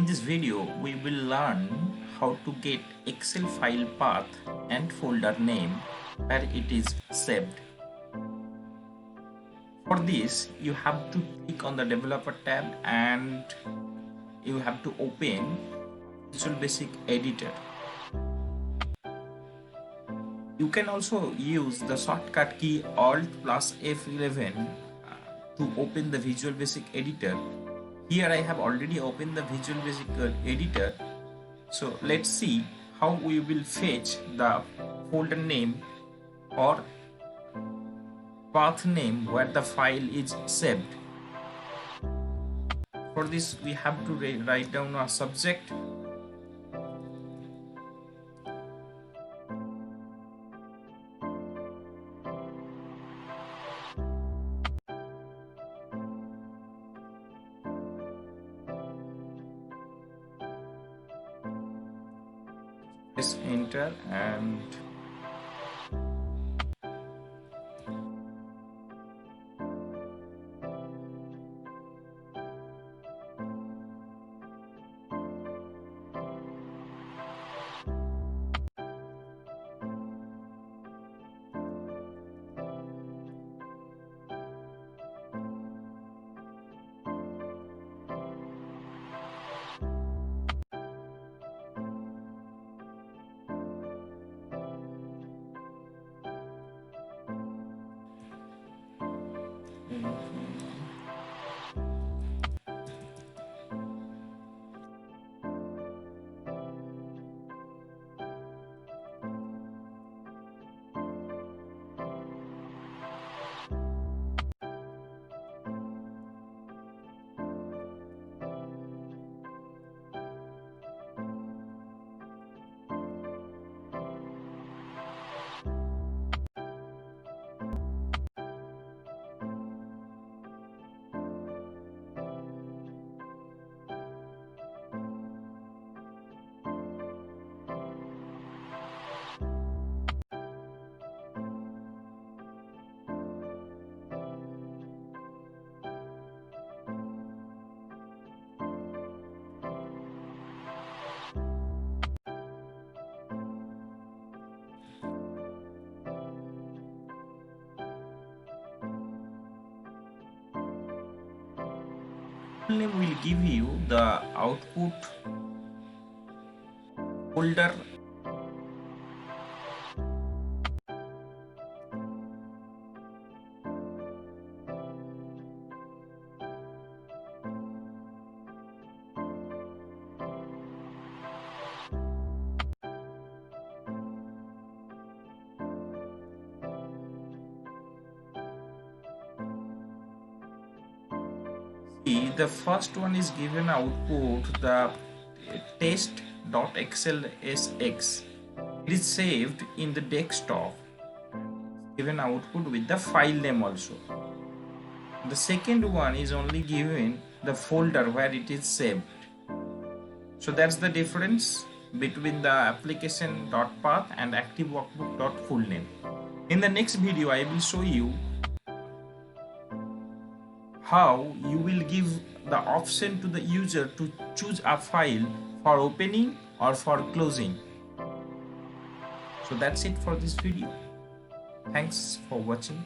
In this video, we will learn how to get Excel file path and folder name where it is saved. For this, you have to click on the developer tab and you have to open Visual Basic Editor. You can also use the shortcut key Alt plus F11 to open the Visual Basic Editor. Here I have already opened the Visual Basic Editor. So let's see how we will fetch the folder name or path name where the file is saved. For this we have to write down a subject, press enter and name will give you the output folder the first one is given output the test.xlsx. It is saved in the desktop, given output with the file name also. The second one is only given the folder where it is saved. So that's the difference between the application.path and activeworkbook.fullname. In the next video I will show you how you will give the option to the user to choose a file for opening or for closing. So that's it for this video. Thanks for watching.